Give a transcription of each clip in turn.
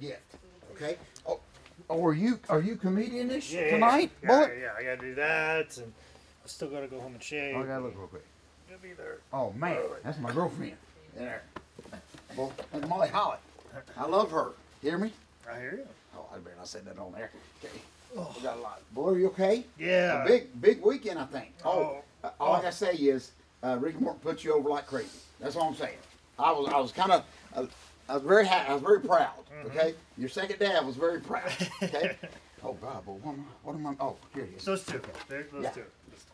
gift. Okay. Oh, are you comedian-ish tonight? Yeah, I gotta do that, and I still gotta go home and shave. I gotta look real quick. You'll be there. Oh man, that's my girlfriend. There. Well, that's Molly Holly. I love her. Hear me? I hear you. Oh, I better not say that on there. Okay. Oh. We got a lot. Boy, are you okay? Yeah. A big weekend, I think. All I gotta say is, Ricky Morton put you over like crazy. That's all I'm saying. I was kind of, I was very happy. I was very proud. Okay. Your second dad was very proud. Okay. Oh God, but what am I? Oh, here it is. Those two. Those two.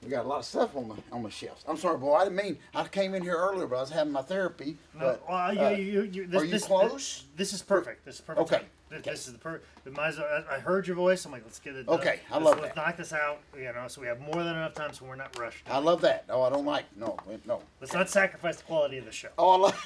We got a lot of stuff on the shelves. I'm sorry, boy. I didn't mean. I came in here earlier, but I was having my therapy. No, but, are you close? This is perfect. This is perfect. Okay. This is the perfect. I heard your voice. I'm like, let's get it done. Okay, I love that. Let's knock this out. You know, so we have more than enough time, so we're not rushed. I love that. No, I don't like. No. Let's not sacrifice the quality of the show. Oh, I love.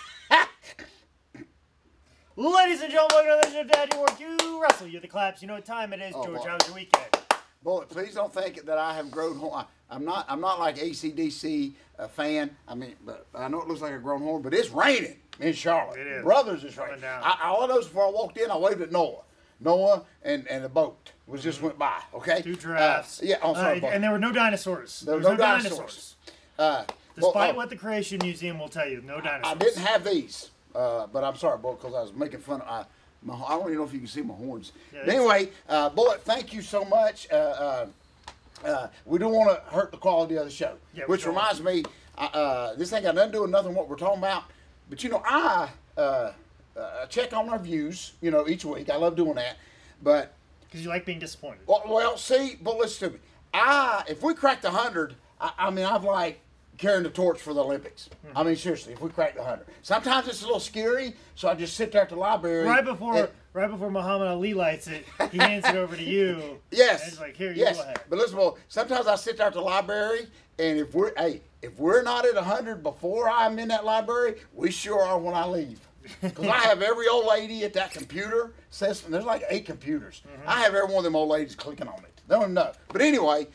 Ladies and gentlemen, welcome to the show. Daddy Work. You wrestle. You're the claps. You know what time it is, George. Boy. How was your weekend? Bullet, please don't think that I have grown horn. I'm not like AC/DC fan. I mean, but I know it looks like a grown horn, but it's raining in Charlotte. It is. Brothers, it's raining. All I noticed before I walked in, I waved at Noah, and the boat just went by. Okay. 2 giraffes. Yeah. Oh, sorry. And there were no dinosaurs. There were no dinosaurs. Despite what the Creation Museum will tell you, no dinosaurs. I didn't have these, but I'm sorry, Bullet, because I was making fun of. I don't even know if you can see my horns. Yeah, but anyway, Bullet, thank you so much. We don't want to hurt the quality of the show. Yeah, which reminds me, this ain't got nothing to do with nothing what we're talking about. But, you know, I check on our views, you know, each week. I love doing that. But because you like being disappointed. Well, see, but listen to me. If we cracked 100, I mean, I've like carrying the torch for the Olympics. I mean, seriously, if we cracked 100. Sometimes it's a little scary, so I just sit there at the library. Right before Muhammad Ali lights it, he hands it over to you. Yes. And it's like, here, you go ahead. But listen, well, sometimes I sit there at the library, and if we're not at 100 before I'm in that library, we sure are when I leave. Because I have every old lady at that computer system. There's like 8 computers. I have every one of them old ladies clicking on it. They don't even know. But anyway,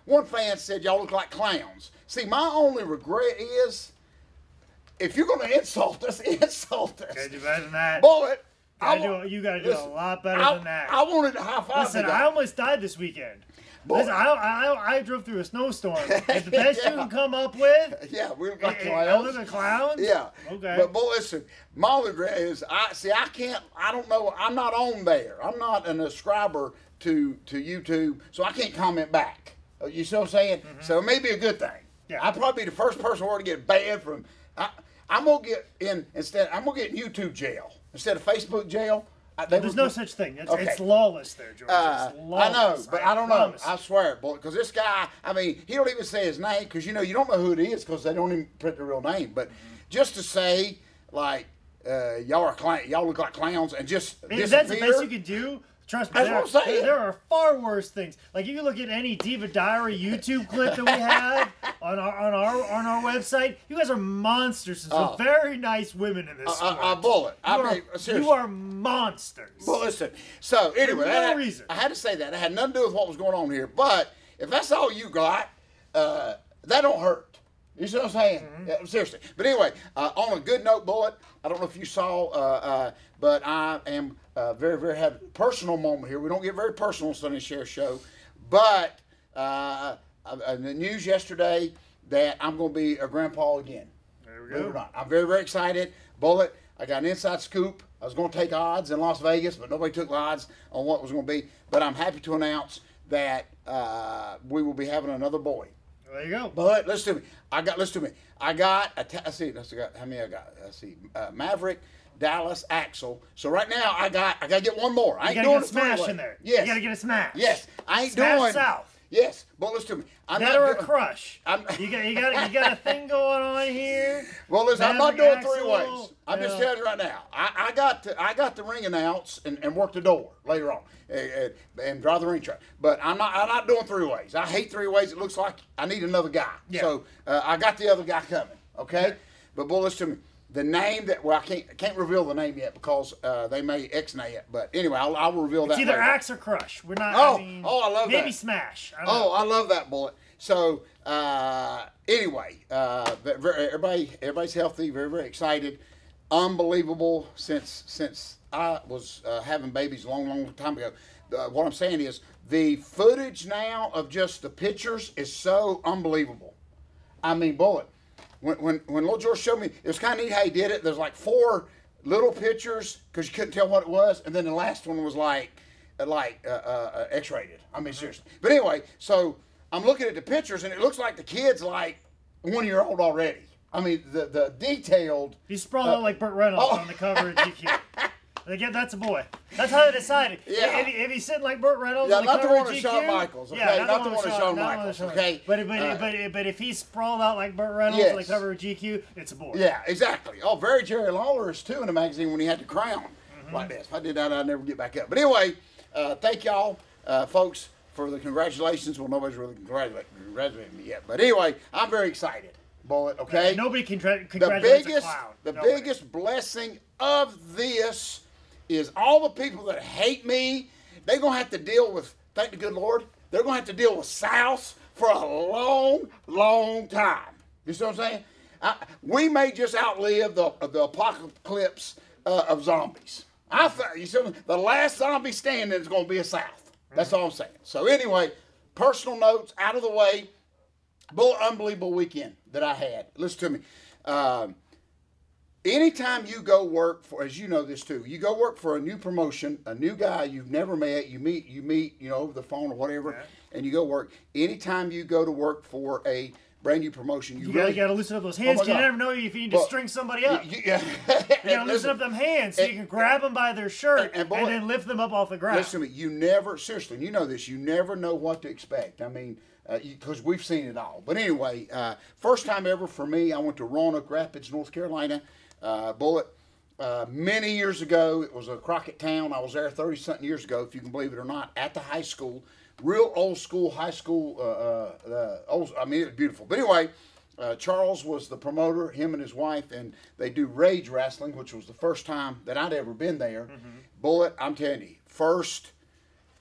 one fan said, y'all look like clowns. See, my only regret is, if you're going to insult us, insult us. Gotta do better than that. Bullet. You gotta do a lot better than that. I wanted to high five. Listen, I almost died this weekend. Listen, I drove through a snowstorm. If the best you can come up with, we look like clowns. I look like clowns. Yeah. Okay. But listen, my regret is I don't know. I'm not on there. I'm not an subscriber to YouTube, so I can't comment back. You see what I'm saying? So it may be a good thing. Yeah. I'll probably be the first person to get banned from. I'm gonna get in YouTube jail instead of Facebook jail. There's no such thing. It's lawless there, George. It's lawless. I know, but I don't know. I swear it, boy. Because this guy, I mean, he don't even say his name because you don't know who it is because they don't even put the real name. But just to say, like, y'all look like clowns and just disappear. That's the best you could do. Trust me, that's what I'm saying. There are far worse things. Like you can look at any Diva Diary YouTube clip that we have on our website. You guys are monsters. Some very nice women in this sport. Bullet. Seriously. You are monsters. Well, listen. So anyway, for no reason. I had to say that. It had nothing to do with what was going on here. But if that's all you got, that don't hurt. You see what I'm saying? Yeah, seriously. But anyway, on a good note, Bullet, I don't know if you saw, but I am very, very had a personal moment here. We don't get very personal on Sunday Share Show. But the news yesterday that I'm going to be a grandpa again. There we go. Believe it or not. I'm very, very excited. Bullet, I got an inside scoop. I was going to take odds in Las Vegas, but nobody took odds on what was going to be. But I'm happy to announce that we will be having another boy. There you go. But listen to me. I got how many I got? Let's see. Maverick, Dallas, Axel. So right now I got to get one more. I ain't doing a smash in there. Yes. You got to get a smash. Yes. I ain't smash doing South. Yes, but listen to me. That or a crush. You got a thing going on here. Well, listen, I'm not doing 3 ways. I'm just telling you right now. I got the ring announce and work the door later on and drive the ring track. But I'm not doing 3 ways. I hate 3 ways. It looks like I need another guy. Yeah. So I got the other guy coming. Okay, but listen to me. The name that I can't reveal the name yet because they may X-nay it. But anyway, I'll reveal that. It's either later. Axe or Crush. We're not. I love maybe that. Smash. I love that, Bullet. So anyway, everybody's healthy, very, very excited. Unbelievable since I was having babies a long time ago. What I'm saying is the footage now of just the pictures is so unbelievable. I mean, Bullet, when little George showed me, it was kind of neat how he did it. There's like 4 little pictures because you couldn't tell what it was, and then the last one was like X-rated. I mean, seriously. But anyway, so I'm looking at the pictures, and it looks like the kid's like 1-year-old already. I mean, the detailed. He's sprawled out like Burt Reynolds on the cover of GQ. Again, that's a boy. That's how they decided. Yeah. If he's sitting like Burt Reynolds, Yeah, on the not the cover one of of GQ, Shawn Michaels. Okay, yeah, not the one of Shawn Michaels. Okay, but if he's sprawled out like Burt Reynolds on the cover of GQ, it's a boy. Yeah, exactly. Oh, very Jerry Lawler-ish too in the magazine when he had the crown like this. If I did that, I'd never get back up. But anyway, thank y'all, folks, for the congratulations. Well, nobody's really congratulating me yet, but anyway, I'm very excited. Bullet, okay? Nobody congratulates a clown. The biggest blessing of this is all the people that hate me, they're going to have to deal with, thank the good Lord, they're going to have to deal with South for a long time. You see what I'm saying? We may just outlive the apocalypse of zombies. You see, the last zombie standing is going to be a South. That's all I'm saying. So anyway, personal notes out of the way. Unbelievable weekend that I had. Listen to me. Anytime you go work for, as you know this too, you go work for a new promotion, a new guy you've never met, you meet, you know, over the phone or whatever, and you go work. Anytime you go to work for a brand new promotion, you really got to loosen up those hands. You never know if you need to string somebody up. You got to loosen up them hands so you can grab them by their shirt and then lift them up off the ground. Listen to me, you never, seriously, you know this, you never know what to expect. I mean, because we've seen it all. But anyway, first time ever for me, I went to Roanoke Rapids, North Carolina. Bullet. Many years ago, it was a Crockett town. I was there 30-something years ago, if you can believe it or not, at the high school. Real old school, high school. I mean, it was beautiful. But anyway, Charles was the promoter, him and his wife, and they do Rage Wrestling, which was the first time that I'd ever been there. Bullet, I'm telling you, first,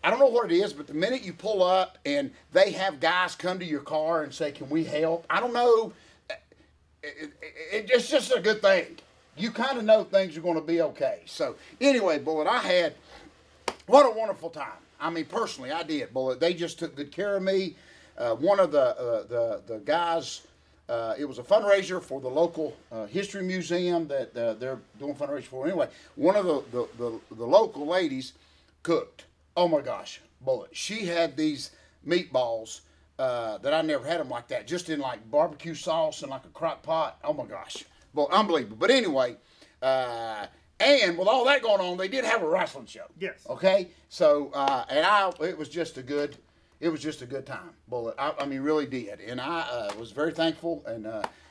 I don't know what it is, but the minute you pull up and they have guys come to your car and say, can we help? I don't know. It's just a good thing. You kind of know things are going to be okay. So anyway, Bullet, what a wonderful time. I mean, personally, I did, Bullet. They just took good care of me. One of the guys, it was a fundraiser for the local history museum that they're doing fundraiser for. Anyway, one of the local ladies cooked. Oh my gosh, Bullet. She had these meatballs that I never had them like that, just in like barbecue sauce and like a crock pot. Oh my gosh, well, unbelievable. But anyway, and with all that going on, they did have a wrestling show. Yes. Okay. So it was just a good time, Bullet. I mean, really did, and I was very thankful and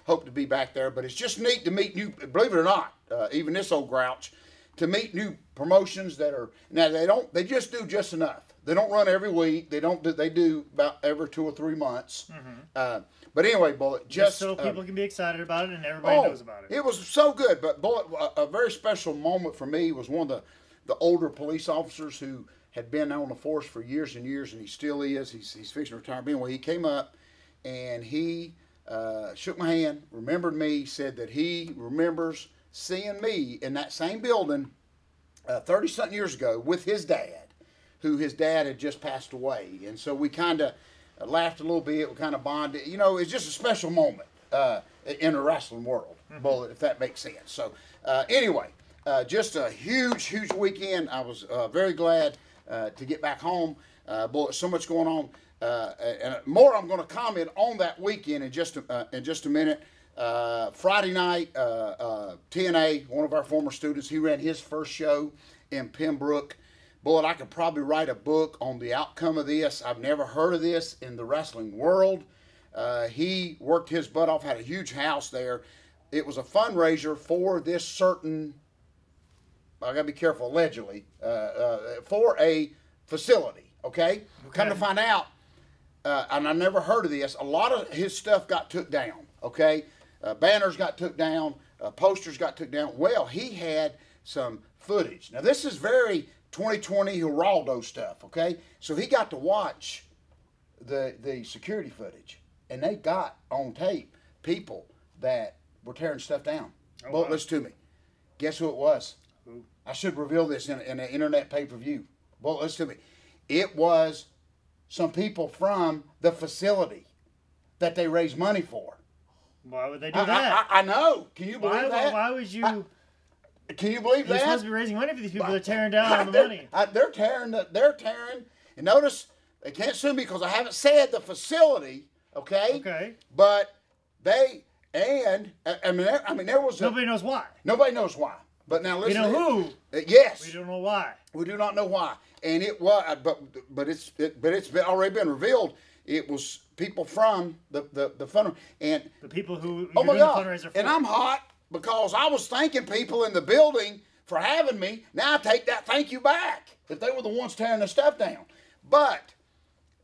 hope to be back there. But it's just neat to meet new. Believe it or not, even this old grouch, to meet new promotions that are now they just do just enough. They don't run every week. They do about every 2 or 3 months. But anyway, Bullet, just so people can be excited about it and everybody knows about it. It was so good. But Bullet, a very special moment for me was one of the older police officers who had been on the force for years and years, and he still is. He's fixing to retire. But anyway, he came up and he shook my hand, remembered me, said that he remembers seeing me in that same building 30-something years ago with his dad, who his dad had just passed away. And so we kind of laughed a little bit. We kind of bonded. You know, it's just a special moment in the wrestling world, Bullet, if that makes sense. So anyway, just a huge weekend. I was very glad to get back home. Bullet, so much going on. And more I'm going to comment on that weekend in just a minute. Friday night, TNA, one of our former students, he ran his first show in Pembroke. Bullet, I could probably write a book on the outcome of this. I've never heard of this in the wrestling world. He worked his butt off, had a huge house there. It was a fundraiser for this certain, I gotta be careful, allegedly, for a facility, okay? Come to find out, and I never heard of this, a lot of his stuff got took down, okay? Banners got took down, posters got took down. Well, he had some footage. Now, this is very 2020 Geraldo stuff, okay? So he got to watch the security footage, and they got on tape people that were tearing stuff down. Well, listen to me. Guess who it was? Who? I should reveal this in an internet pay-per-view. Well, listen to me. It was some people from the facility that they raised money for. Why would they do that? I know. Can you believe that? Why would you? Can you believe that? You're supposed to be raising money for these people. They're tearing down the money. They're tearing. And notice, they can't sue me because I haven't said the facility, okay? Okay. But there was Nobody knows why. Nobody knows why. But now listen. We know who. Yes. We don't know why. We do not know why. And it was, but it's already been revealed. It was people from the fund and the people who oh my God. The fundraiser for. And I'm hot because I was thanking people in the building for having me. Now I take that thank you back if they were the ones tearing the stuff down. But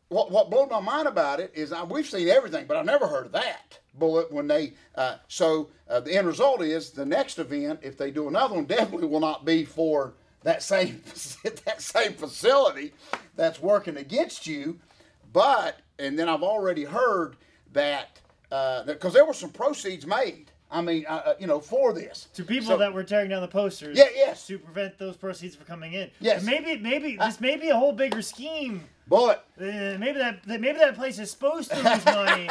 what blew my mind about it is we've seen everything, but I've never heard of that bullet when they. The end result is the next event, if they do another one, definitely will not be for that same facility that's working against you. And then I've already heard that because there were some proceeds made. I mean, for this. To people that were tearing down the posters. Yeah, yes. To prevent those proceeds from coming in. Yes. And maybe this may be a whole bigger scheme. Bullet. Maybe that place is supposed to lose money.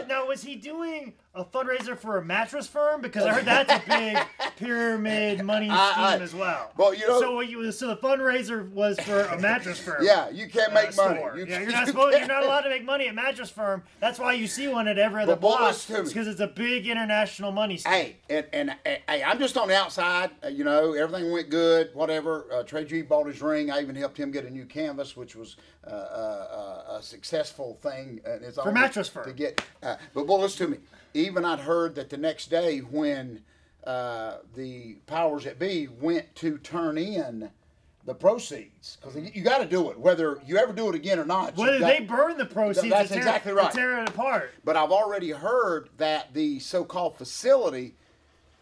Now, was he doing a fundraiser for a mattress firm? Because I heard that's a big pyramid money scheme as well. Well, so the fundraiser was for a mattress firm. Yeah, you can't make money. You're not allowed to make money at mattress firm. That's why you see one at every other block. It's because it's a big international money scheme. Hey, and I'm just on the outside. Everything went good. Whatever. Trey G bought his ring. I even helped him get a new canvas, which was a successful thing. It's for mattress firm. To get, but listen to me. Even I'd heard that the next day when the powers that be went to turn in the proceeds, because you got to do it, whether you ever do it again or not. Whether they burn the proceeds, that's exactly right. Tear it apart. But I've already heard that the so-called facility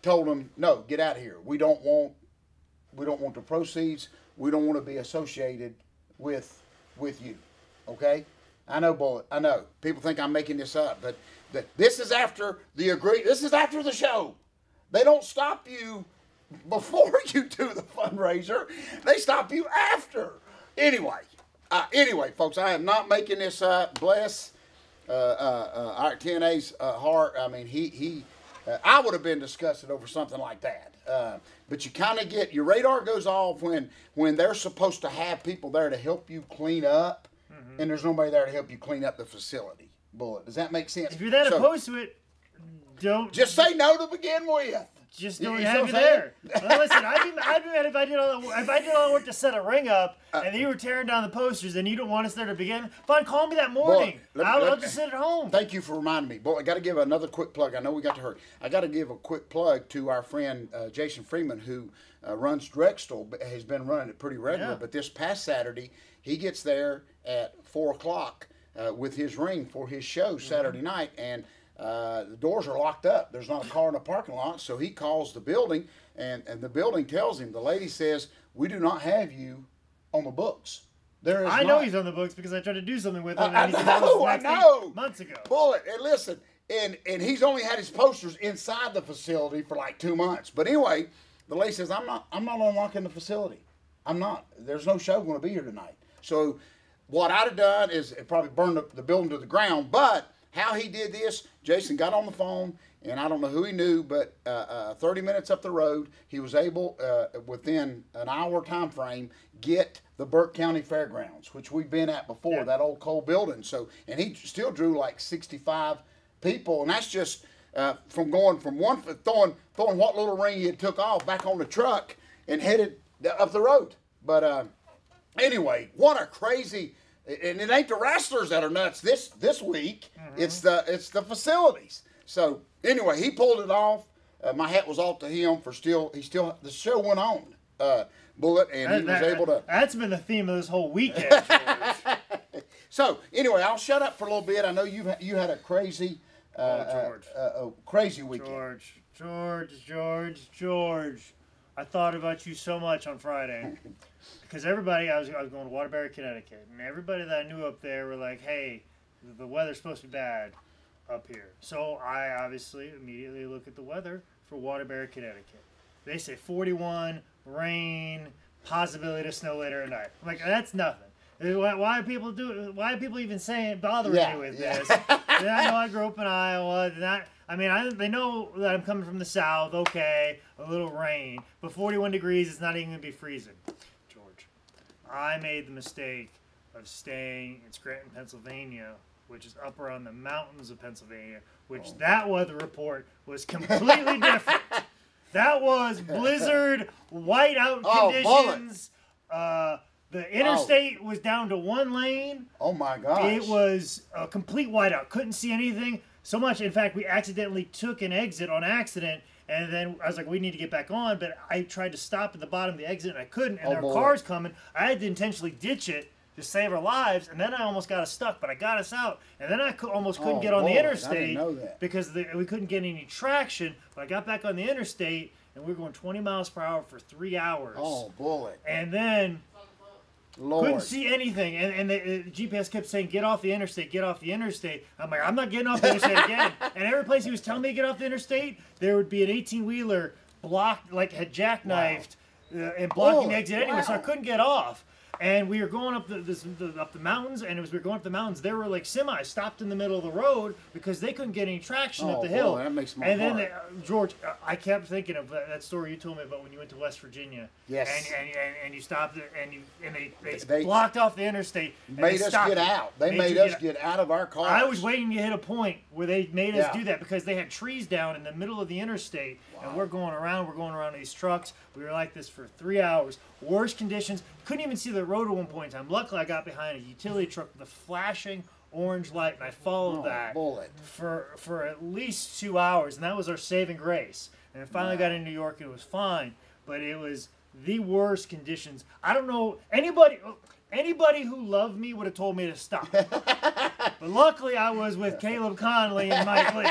told them, no, get out of here. We don't want the proceeds. We don't want to be associated with you. Okay? I know, Bullet. I know. People think I'm making this up, but this is after this is after the show. They don't stop you before you do the fundraiser. They stop you after. Anyway, folks, I am not making this up. Bless our TNA's heart. I mean, I would have been disgusted over something like that. But you kind of get, your radar goes off when they're supposed to have people there to help you clean up, and there's nobody there to help you clean up the facility. Bullet. Does that make sense? If you're that opposed to it, don't. Just say no to begin with. Just don't have you there. Well, listen, I'd be mad if I did all the work to set a ring up, and you were tearing down the posters, and you don't want us there to begin. Fine, call me that morning. I'll just sit at home. Thank you for reminding me. Boy, I got to give another quick plug. I know we got to hurry. I got to give a quick plug to our friend Jason Freeman, who runs Drexel, has been running it pretty regular. Yeah. But this past Saturday, he gets there at 4 o'clock with his ring for his show Saturday night, and the doors are locked up. There's not a car in the parking lot, so he calls the building, and the building tells him, the lady says, we do not have you on the books. I know he's on the books because I tried to do something with him. I know. Months ago. Bullet, and listen, and he's only had his posters inside the facility for like 2 months. But anyway, the lady says, I'm not unlocking the facility. I'm not. There's no show going to be here tonight. So what I'd have done is probably burned the building to the ground, but how he did this, Jason got on the phone, and I don't know who he knew, but 30 minutes up the road, he was able, within an hour time frame, get the Burke County Fairgrounds, which we've been at before, that old coal building. So, and he still drew like 65 people, and that's just from throwing what little ring he had took off back on the truck and headed up the road. But anyway, what a crazy. And it ain't the wrestlers that are nuts this week. It's the facilities. So anyway, he pulled it off. My hat was off to him for the show went on. Bullet, and he was able to. That's been the theme of this whole weekend. So anyway, I'll shut up for a little bit. I know you had a crazy, crazy weekend. George. I thought about you so much on Friday. Because everybody, I was going to Waterbury, Connecticut, and everybody that I knew up there were like, hey, the weather's supposed to be bad up here. So I obviously immediately look at the weather for Waterbury, Connecticut. they say 41, rain, possibility to snow later at night. I'm like, that's nothing. Why are people why are people even bothering me with this? And I know I grew up in Iowa. They know that I'm coming from the South. Okay, a little rain, but 41 degrees is not even gonna be freezing. George, I made the mistake of staying in Scranton, Pennsylvania, which is up around the mountains of Pennsylvania, which that weather report was completely different. That was blizzard, whiteout conditions. The interstate was down to one lane. Oh my gosh. It was a complete whiteout. Couldn't see anything. So much, in fact, we accidentally took an exit on accident. And then I was like, we need to get back on. But I tried to stop at the bottom of the exit, and I couldn't. And there were cars coming. I had to intentionally ditch it to save our lives. And then I almost got us stuck. But I got us out. And then I almost couldn't get on the interstate because we couldn't get any traction. But I got back on the interstate, and we were going 20 miles per hour for 3 hours. Oh, bullet. And then... Lord. Couldn't see anything, and the GPS kept saying, "Get off the interstate, get off the interstate." I'm like, "I'm not getting off the interstate again." And every place he was telling me to get off the interstate, there would be an 18-wheeler blocked, like had jackknifed and blocking the exit anyway, so I couldn't get off. And we were going up the mountains, and as we were going up the mountains, there were like semis stopped in the middle of the road because they couldn't get any traction up the hill. That makes my and heart. then, George, I kept thinking of that story you told me about when you went to West Virginia. Yes. And you stopped and they blocked off the interstate. Made us get out. They made us get out of our cars. I was waiting to hit a point where they made us do that because they had trees down in the middle of the interstate, and we're going around these trucks. We were like this for 3 hours. Worst conditions. Couldn't even see the road at one point in time. Luckily, I got behind a utility truck with a flashing orange light, and I followed that for at least 2 hours, and that was our saving grace. And I finally got in New York, and it was fine, but it was the worst conditions. I don't know, anybody who loved me would have told me to stop. But luckily, I was with Caleb Conley and Mike Lee.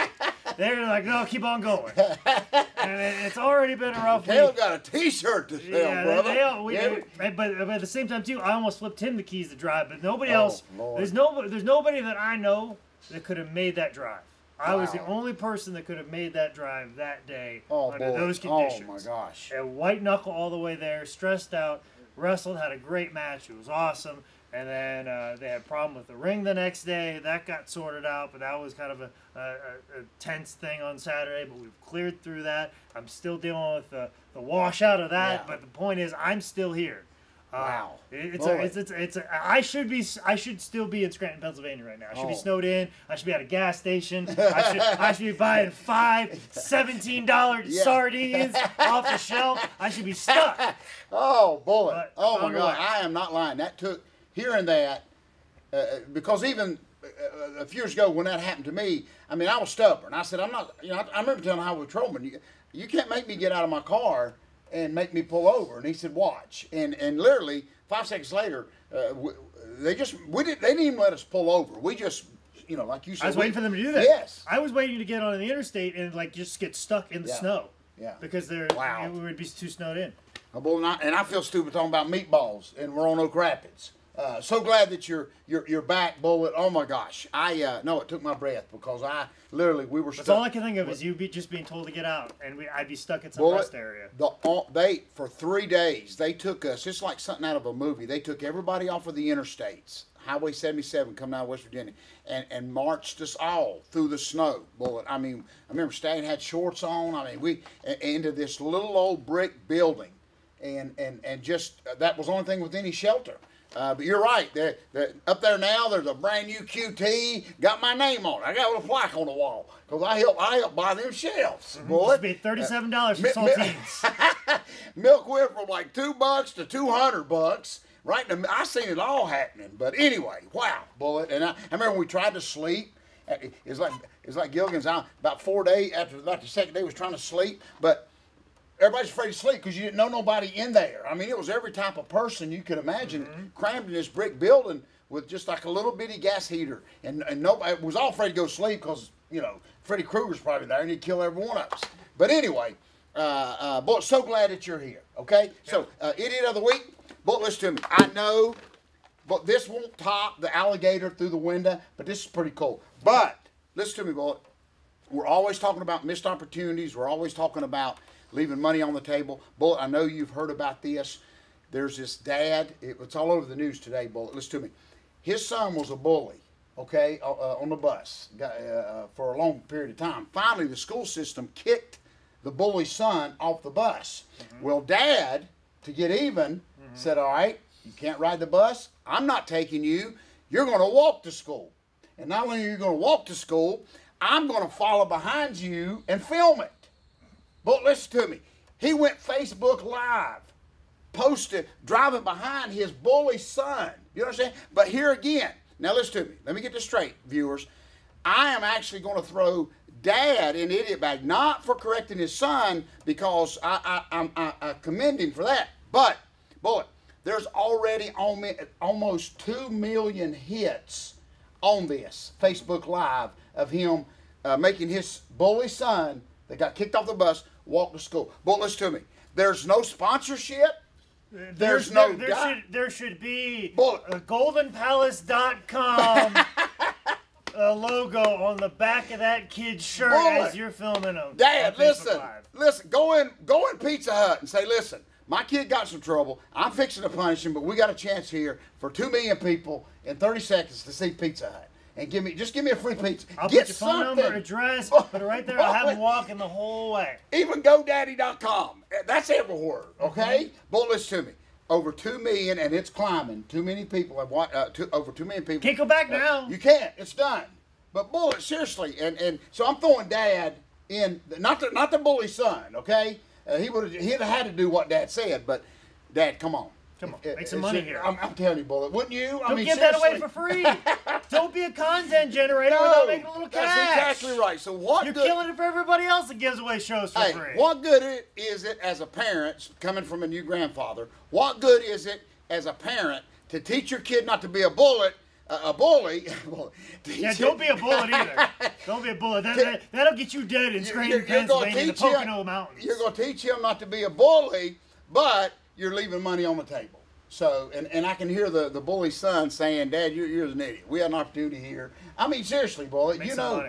They're like, no, keep on going. And it's already been a rough week. Caleb got a T-shirt to sell, brother. But at the same time, too, I almost flipped him the keys to drive. But nobody else, there's nobody that I know that could have made that drive. I was the only person that could have made that drive that day under those conditions. Oh, my gosh. And white knuckle all the way there, stressed out, wrestled, had a great match. It was awesome. And then they had a problem with the ring the next day. That got sorted out, but that was kind of a tense thing on Saturday. But we've cleared through that. I'm still dealing with the washout of that. But the point is, I'm still here. Wow. I should still be in Scranton, Pennsylvania right now. I should be snowed in. I should be at a gas station. I should be buying 5 $17 sardines off the shelf. I should be stuck. Oh, bullet. Oh, my God. I am not lying. That took... Hearing that, because even a few years ago when that happened to me, I mean, I was stubborn. I said, I'm not, I remember telling Highway Patrolman, you can't make me get out of my car and make me pull over. And he said, watch. And literally, 5 seconds later, they didn't even let us pull over. We just, like you said. I was waiting for them to do that. Yes. I was waiting to get on the interstate and, just get stuck in the snow. Yeah. Because we would be too snowed in. And I feel stupid talking about meatballs, and we're on Oak Rapids. So glad that you're back, Bullet. Oh my gosh, it took my breath because we were stuck. That's all I can think of is you just being told to get out, and I'd be stuck in some rest area. For 3 days they took us. It's like something out of a movie. They took everybody off of the interstates, Highway 77 coming out of West Virginia, and marched us all through the snow, Bullet. I mean, I remember Stan had shorts on. I mean, we into this little old brick building, and just that was the only thing with any shelter. But you're right. Up there now, there's a brand new QT. Got my name on it. I got a little plaque on the wall because I helped buy them shelves. Boy, it paid $37 for saltines. Milk went from like $2 to $200. Right, I seen it all happening. But anyway, wow, Bullet. And I remember when we tried to sleep. It's like Gilligan's Island. About 4 days after the second day, was trying to sleep, but. Everybody's afraid to sleep because you didn't know nobody in there. I mean, it was every type of person you could imagine crammed in this brick building with just like a little bitty gas heater. And nobody was all afraid to go to sleep because, Freddy Krueger's probably there and he'd kill every one of us. But anyway, Boy, so glad that you're here, okay? So, Idiot of the Week, Boy, listen to me. I know, but this won't top the alligator through the window, but this is pretty cool. But, listen to me, Boy. We're always talking about missed opportunities. We're always talking about leaving money on the table. Bullet, I know you've heard about this. There's this dad. It's all over the news today, Bullet. Listen to me. His son was a bully, okay, on the bus for a long period of time. Finally, the school system kicked the bully's son off the bus. Well, Dad, to get even, said, all right, you can't ride the bus. I'm not taking you. You're going to walk to school. And not only are you going to walk to school, I'm going to follow behind you and film it. But listen to me. He went Facebook Live, posted, driving behind his bully son. You understand? But here again, now listen to me. Let me get this straight, viewers. I am actually going to throw Dad in the idiot bag, not for correcting his son, because I commend him for that. But, boy, there's already almost 2 million hits on this Facebook Live of him making his bully son that got kicked off the bus walk to school. But listen to me. There's no sponsorship. There should be a goldenpalace.com logo on the back of that kid's shirt as you're filming him. Dad, listen, go in Pizza Hut and say, listen, my kid got some trouble. I'm fixing to punish him, but we got a chance here for 2 million people in 30 seconds to see Pizza Hut. And just give me a free pizza. I'll get your phone number, address, put it right there. I'll have him walking the whole way. Even GoDaddy.com. That's everywhere, okay? But listen to me. Over 2 million, and it's climbing. Too many people have watched. Over 2 million people. Can't go back now. You can't. It's done. But Bullet, seriously, and so I'm throwing Dad in. Not the bully son, okay? He'd have had to do what Dad said, but Dad, come on. Come on, make some money here. I'm telling you, Bullet, wouldn't you? Don't give that away for free. Don't be a content generator without making a little cash. That's exactly right. So You're killing it for everybody else that gives away shows for free. What good is it as a parent, coming from a new grandfather, what good is it as a parent to teach your kid not to be a bully? Yeah, don't be a bullet either. Don't be a bullet. That'll get you dead in Scranton, Pennsylvania, in the Pocono Mountains. You're going to teach him not to be a bully, but you're leaving money on the table. So, and I can hear the bully's son saying, Dad, you're an idiot. We had an opportunity here. I mean, seriously, Bullet, Make you some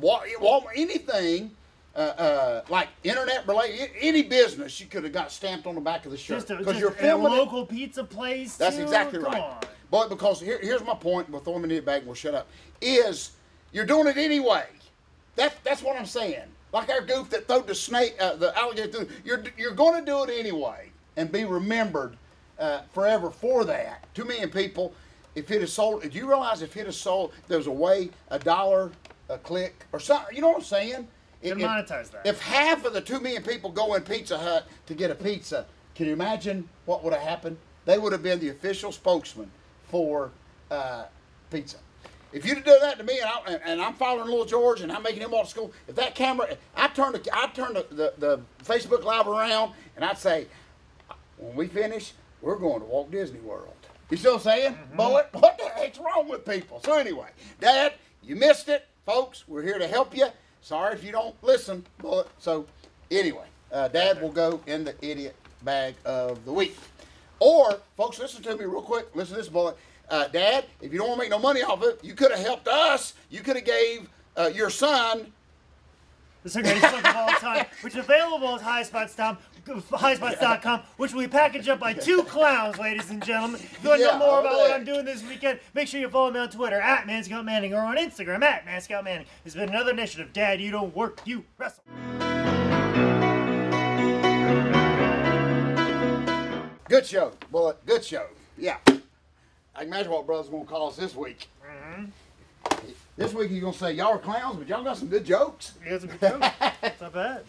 know, anything like internet related, any business, you could have got stamped on the back of the shirt. Because you're filming a local pizza place. That's exactly right. Come on. But because here's my point, we'll throw him in the bag and we'll shut up, is you're doing it anyway. That's what I'm saying. Like our goof that threw the alligator through, you're going to do it anyway and be remembered forever for that. 2 million people, if it is sold, did you realize if it is sold, there's a way, $1 a click or something, you know what I'm saying? Monetize that. If half of the 2 million people go in Pizza Hut to get a pizza, can you imagine what would have happened? They would have been the official spokesman for pizza. If you'd have done that to me, and I'm following little George, and I'm making him walk to school, if that camera, I'd turn the Facebook Live around, and I'd say, when we finish, we're going to Walt Disney World. You see what I'm saying? Bullet, what the heck's wrong with people? So anyway, Dad, you missed it. Folks, we're here to help you. Sorry if you don't listen, Bullet. So anyway, Dad will go in the idiot bag of the week. Or, folks, listen to me real quick. Listen to this, Bullet. Dad, if you don't want to make no money off it, you could have helped us. You could have gave your son. This is the greatest book of all time, which is available at highspots.com, which will be packaged up by 2 clowns, ladies and gentlemen. If you want to know more about what I'm doing this weekend, make sure you follow me on Twitter at ManScoutManning or on Instagram at ManScoutManning. It's been another initiative. Dad, you don't work, you wrestle. Good show, Bullet. Good show. Yeah. I can imagine what brother's going to call us this week. This week he's going to say, y'all are clowns, but y'all got some good jokes. You got some good jokes. It's not bad.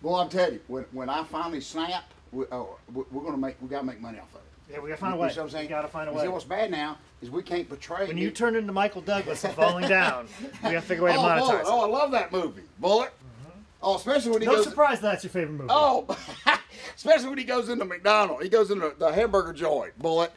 Well, I'm telling you, when I finally snap, we got to make money off of it. Yeah, we got to find a way. You know what I'm saying? We got to find a way. See, what's bad now is we can't portray. When you turn into Michael Douglas and falling down, we got to figure a way to monetize it. Oh, I love that movie, Bullet. Oh, especially when he goes. No surprise that's your favorite movie. Oh, especially when he goes into McDonald's. He goes into the hamburger joint, Bullet.